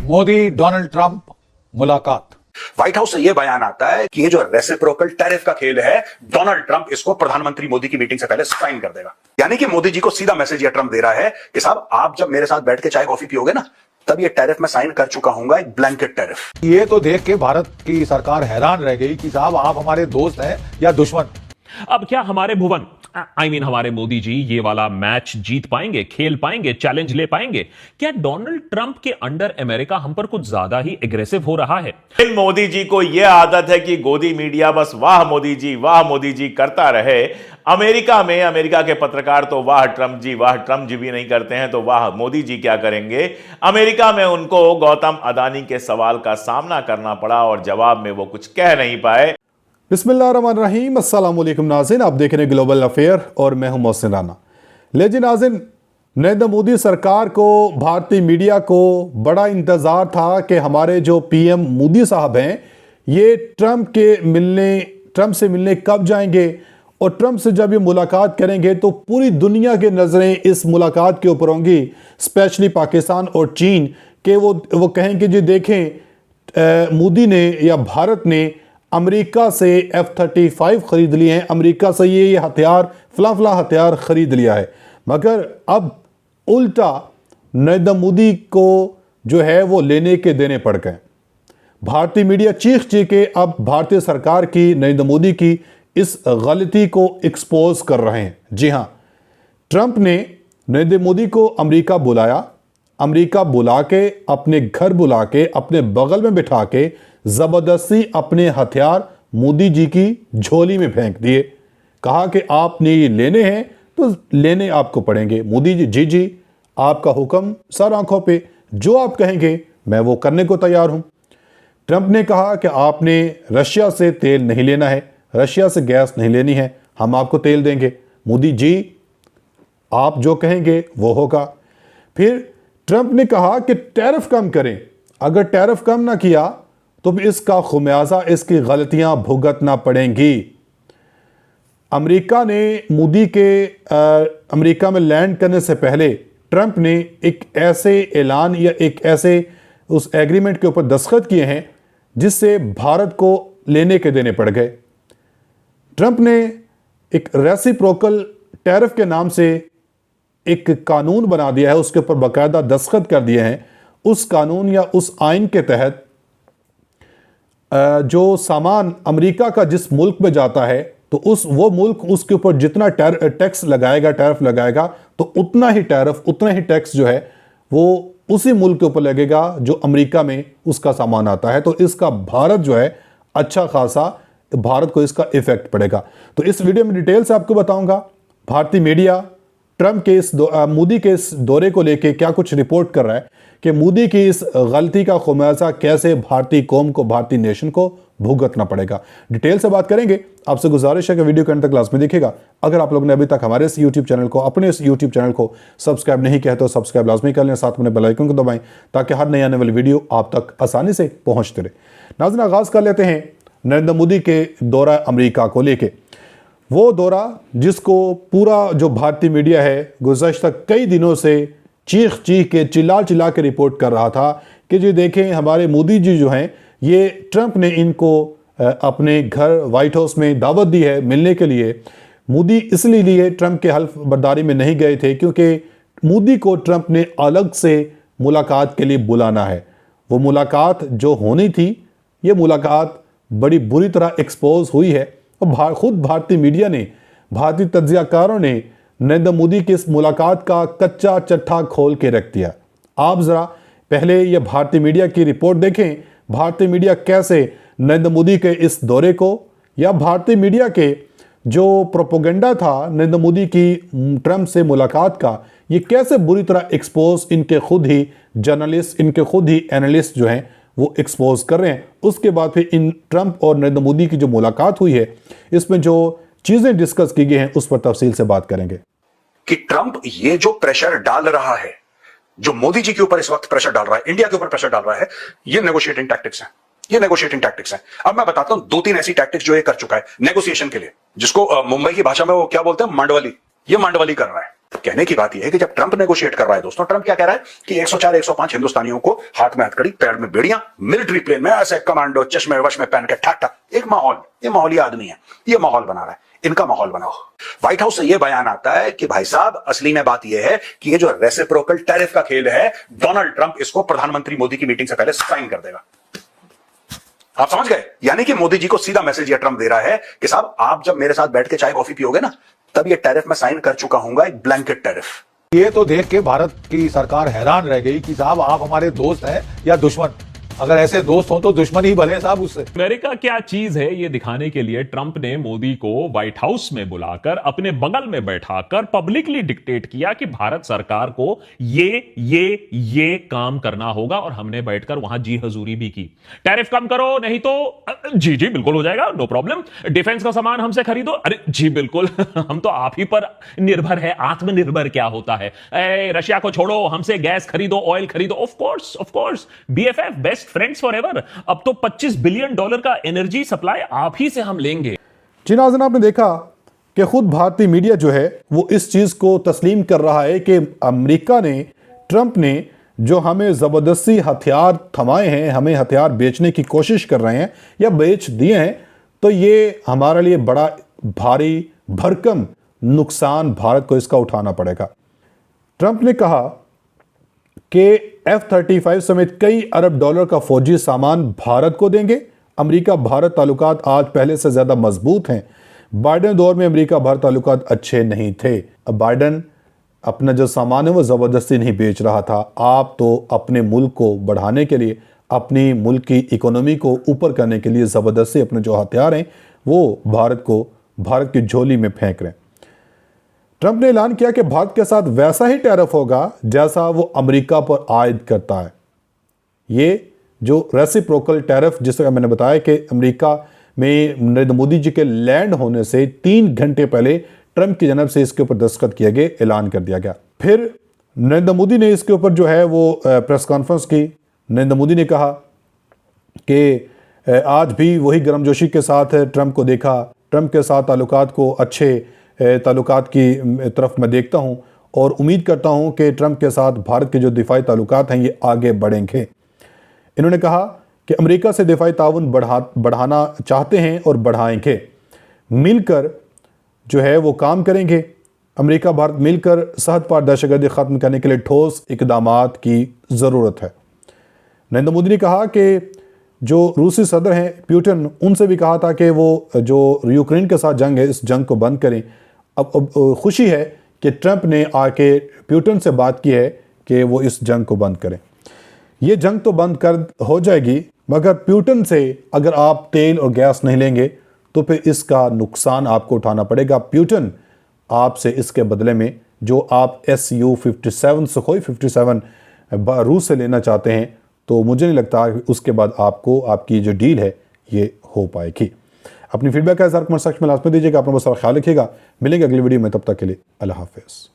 Modi Donald Trump मुलाकात। White house से यह बयान आता है कि ये जो रेसिप्रोकल टैरिफ का खेल है, डोनाल्ड ट्रंप इसको प्रधानमंत्री मोदी की मीटिंग से पहले साइन कर देगा। यानी कि मोदी जी को सीधा मैसेज ये ट्रंप दे रहा है कि साहब आप जब मेरे साथ बैठ के चाय कॉफी पियोगे ना, तब ये टैरिफ में साइन कर चुका हूंगा, एक ब्लैंकेट टैरिफ। ये तो देख के भारत की सरकार हैरान रह गई कि साहब आप हमारे दोस्त हैं या दुश्मन। अब क्या हमारे भुवन हमारे मोदी जी ये वाला मैच जीत पाएंगे, खेल पाएंगे, चैलेंज ले पाएंगे? क्या डोनाल्ड ट्रंप के अंडर अमेरिका हम पर कुछ ज्यादा ही एग्रेसिव हो रहा है? इन मोदी जी को यह आदत है कि गोदी मीडिया बस वाह मोदी जी करता रहे। अमेरिका में अमेरिका के पत्रकार तो वाह ट्रंप जी भी नहीं करते हैं, तो वाह मोदी जी क्या करेंगे। अमेरिका में उनको गौतम अदानी के सवाल का सामना करना पड़ा और जवाब में वो कुछ कह नहीं पाए। बिस्मिल्लाहिर्रहमानिर्रहीम, अस्सलाम वालेकुम नाज़रीन, आप देख रहे हैं ग्लोबल अफेयर और मैं हूं मोहसिन राना। लेकिन नाज़रीन, नरेंद्र मोदी सरकार को, भारतीय मीडिया को बड़ा इंतज़ार था कि हमारे जो पीएम मोदी साहब हैं ये ट्रंप से मिलने कब जाएंगे, और ट्रंप से जब ये मुलाकात करेंगे तो पूरी दुनिया की नज़रें इस मुलाकात के ऊपर होंगी, स्पेशली पाकिस्तान और चीन के। वो कहेंगे जी देखें, मोदी ने या भारत ने अमेरिका से F-35 खरीद लिए हैं, अमेरिका से ये हथियार फला हथियार खरीद लिया है। मगर अब उल्टा नरेंद्र मोदी को जो है वो लेने के देने पड़ गए। भारतीय मीडिया चीख के अब भारतीय सरकार की, नरेंद्र मोदी की इस गलती को एक्सपोज कर रहे हैं। जी हाँ, ट्रंप ने नरेंद्र मोदी को अमेरिका बुलाया, अमेरिका बुला के, अपने घर बुला के, अपने बगल में बिठा के ज़बरदस्ती अपने हथियार मोदी जी की झोली में फेंक दिए। कहा कि आपने ये लेने हैं तो लेने आपको पड़ेंगे। मोदी जी जी आपका हुक्म सर आंखों पे, जो आप कहेंगे मैं वो करने को तैयार हूं। ट्रंप ने कहा कि आपने रशिया से तेल नहीं लेना है, रशिया से गैस नहीं लेनी है, हम आपको तेल देंगे। मोदी जी आप जो कहेंगे वो होगा। फिर ट्रंप ने कहा कि टैरिफ कम करें, अगर टैरिफ कम ना किया तो इसका खुमियाजा, इसकी गलतियां भुगतना पड़ेंगी। अमेरिका ने मोदी के अमेरिका में लैंड करने से पहले ट्रंप ने एक ऐसे ऐलान या एक ऐसे उस एग्रीमेंट के ऊपर दस्तखत किए हैं जिससे भारत को लेने के देने पड़ गए। ट्रंप ने एक रेसिप्रोकल टैरिफ के नाम से एक कानून बना दिया है, उसके ऊपर बाकायदा दस्तखत कर दिए हैं। उस कानून या उस आइन के तहत जो सामान अमेरिका का जिस मुल्क में जाता है तो वो मुल्क उसके ऊपर जितना टैक्स लगाएगा, टैरिफ लगाएगा, तो उतना ही टैरिफ, उतना ही टैक्स जो है वो उसी मुल्क के ऊपर लगेगा जो अमेरिका में उसका सामान आता है। तो इसका भारत जो है अच्छा खासा, भारत को इसका इफेक्ट पड़ेगा। तो इस वीडियो में डिटेल से आपको बताऊंगा भारतीय मीडिया ट्रंप के मोदी के इस दौरे को लेके क्या कुछ रिपोर्ट कर रहा है कि मोदी की इस गलती का खुमियाजा कैसे भारतीय कौम को, भारतीय नेशन को भुगतना पड़ेगा। डिटेल से बात करेंगे। आपसे गुजारिश है कि वीडियो के अंत तक क्लास में देखिएगा। अगर आप लोग ने अभी तक हमारे इस यूट्यूब चैनल को, अपने इस यूट्यूब चैनल को सब्सक्राइब नहीं किया तो सब्सक्राइब लाजमी कर लें, साथ में बेल आइकन को दबाएं ताकि हर नई आने वाली वीडियो आप तक आसानी से पहुंचते रहे। नाज़रीन, आगाज कर लेते हैं नरेंद्र मोदी के दौरा अमेरिका को लेके। वो दौरा जिसको पूरा जो भारतीय मीडिया है गुज़श्ता कई दिनों से चीख के, चिल्ला के रिपोर्ट कर रहा था कि जी देखें हमारे मोदी जी जो हैं, ये ट्रंप ने इनको अपने घर व्हाइट हाउस में दावत दी है मिलने के लिए। मोदी इसलिए लिए ट्रंप के हल्फ बर्दारी में नहीं गए थे क्योंकि मोदी को ट्रंप ने अलग से मुलाकात के लिए बुलाना है। वो मुलाकात जो होनी थी, ये मुलाकात बड़ी बुरी तरह एक्सपोज हुई है और खुद भारतीय मीडिया ने, भारतीय तज्जियाकारों ने नरेंद्र मोदी की इस मुलाकात का कच्चा चट्टा खोल के रख दिया। आप ज़रा पहले ये भारतीय मीडिया की रिपोर्ट देखें, भारतीय मीडिया कैसे नरेंद्र मोदी के इस दौरे को, या भारतीय मीडिया के जो प्रोपोगेंडा था नरेंद्र मोदी की ट्रंप से मुलाकात का, ये कैसे बुरी तरह एक्सपोज इनके खुद ही जर्नलिस्ट, इनके खुद ही एनालिस्ट जो हैं वो एक्सपोज कर रहे हैं। उसके बाद फिर इन ट्रंप और नरेंद्र मोदी की जो मुलाकात हुई है, इसमें जो चीजें डिस्कस की गई हैं उस पर तफसील से बात करेंगे कि ट्रंप ये जो प्रेशर डाल रहा है, जो मोदी जी के ऊपर इस वक्त प्रेशर डाल रहा है, इंडिया के ऊपर प्रेशर डाल रहा है, ये नेगोशिएटिंग टैक्टिक्स हैं। ये नेगोशिएटिंग टैक्टिक्स हैं। अब मैं बताता हूं 2-3 ऐसी टैक्टिक्स जो ये कर चुका है नेगोशिएशन के लिए, जिसको मुंबई की भाषा में वो क्या बोलते हैं, मांडवली। ये मांडवली कर रहा है। कहने की बात यह है कि जब ट्रंप नेगोशिएट कर रहा है दोस्तों, ट्रंप क्या कह रहा है कि 104 105 हिंदुस्तानियों को हाथ में हथकड़ी, पैर में बेड़ियां, मिलिट्री प्लेन में ऐसे कमांडो चश्मे वश में पहन के ठाक ठाक, एक माहौल, ये माहौली आदमी है, ये माहौल बना रहा है, इनका माहौल बनाओ। व्हाइट हाउस से यह बयान आता है कि भाई साहब असली में बात यह है कि ये जो रेसिप्रोकल टैरिफ का खेल है, डोनाल्ड ट्रंप इसको प्रधानमंत्री मोदी की मीटिंग से पहले साइन कर देगा। आप समझ गए? यानी कि मोदी जी को सीधा मैसेज यह ट्रंप दे रहा है कि साहब आप जब मेरे साथ बैठ के चाय कॉफी पियोगे ना, तब ये टैरिफ मैं साइन कर चुका हूंगा, एक ब्लैंकेट टैरिफ। ये तो देख के भारत की सरकार हैरान रह गई कि साहब आप हमारे दोस्त हैं या दुश्मन। अगर ऐसे दोस्त हो तो दुश्मन ही भले साहब उससे। अमेरिका क्या चीज है ये दिखाने के लिए ट्रंप ने मोदी को व्हाइट हाउस में बुलाकर अपने बगल में बैठाकर पब्लिकली डिक्टेट किया कि भारत सरकार को ये काम करना होगा, और हमने बैठकर वहां जी हजूरी भी की। टैरिफ कम करो, नहीं तो जी बिल्कुल हो जाएगा, नो प्रॉब्लम। डिफेंस का सामान हमसे खरीदो, अरे जी बिल्कुल हम तो आप ही पर निर्भर है। आत्मनिर्भर क्या होता है? रशिया को छोड़ो, हमसे गैस खरीदो, ऑयल खरीदो। Of course BFF, best friends forever. अब तो $25 बिलियन का एनर्जी सप्लाई आप ही से हम लेंगे। जी नाज़रीन, आपने देखा कि खुद भारतीय मीडिया जो है वो इस चीज को तस्लीम कर रहा है कि अमेरिका ने, ट्रंप ने जो हमें जबरदस्ती हथियार थमाए हैं, हमें हथियार बेचने की कोशिश कर रहे हैं या बेच दिए हैं, तो ये हमारे लिए बड़ा भारी भरकम नुकसान भारत को इसका उठाना पड़ेगा। ट्रंप ने कहा कि F-35 समेत कई अरब डॉलर का फौजी सामान भारत को देंगे। अमेरिका भारत ताल्लुकात आज पहले से ज्यादा मजबूत हैं। बाइडेन दौर में अमेरिका भारत ताल्लुकात अच्छे नहीं थे। अब बाइडेन अपना जो सामान है वो जबरदस्ती नहीं बेच रहा था। आप तो अपने मुल्क को बढ़ाने के लिए, अपनी मुल्क की इकोनॉमी को ऊपर करने के लिए जबरदस्ती अपने जो हथियार हैं वो भारत की झोली में फेंक रहे हैं। ट्रंप ने ऐलान किया कि भारत के साथ वैसा ही टैरिफ होगा जैसा वो अमेरिका पर आयद करता है। ये जो रेसिप्रोकल टैरिफ, जिसका मैंने बताया कि अमेरिका में नरेंद्र मोदी जी के लैंड होने से 3 घंटे पहले ट्रंप की जानब से इसके ऊपर दस्तखत किए गए, ऐलान कर दिया गया। फिर नरेंद्र मोदी ने इसके ऊपर जो है वो प्रेस कॉन्फ्रेंस की। नरेंद्र मोदी ने कहा कि आज भी वही गर्मजोशी के साथ ट्रंप को देखा, ट्रंप के साथ ताल्लुकात को अच्छे ताल्लुकात की तरफ मैं देखता हूं और उम्मीद करता हूं कि ट्रंप के साथ भारत के जो दिफाई ताल्लुकात हैं ये आगे बढ़ेंगे। इन्होंने कहा कि अमेरिका से दिफाई ताउन बढ़ाना चाहते हैं और बढ़ाएंगे, मिलकर जो है वो काम करेंगे। अमेरिका भारत मिलकर सरहद पार दहशतगर्दी ख़त्म करने के लिए ठोस इकदामात की ज़रूरत है। नरेंद्र मोदी ने कहा कि जो रूसी सदर हैं पुतिन, उनसे भी कहा था कि वो जो यूक्रेन के साथ जंग है इस जंग को बंद करें। अब खुशी है कि ट्रंप ने आके पुतिन से बात की है कि वो इस जंग को बंद करें। ये जंग तो बंद कर हो जाएगी, मगर पुतिन से अगर आप तेल और गैस नहीं लेंगे तो फिर इसका नुकसान आपको उठाना पड़ेगा। पुतिन आपसे इसके बदले में जो आप Su-57 सुखोई 57 रूस से लेना चाहते हैं, तो मुझे नहीं लगता कि उसके बाद आपको आपकी जो डील है ये हो पाएगी। अपनी फीडबैक का इज़हार कमेंट सेक्शन में लाजमी दीजिएगा। अपना बहुत सारा ख्याल रखिएगा। मिलेंगे अगली वीडियो में, तब तक के लिए अल्लाह हाफ़िज़।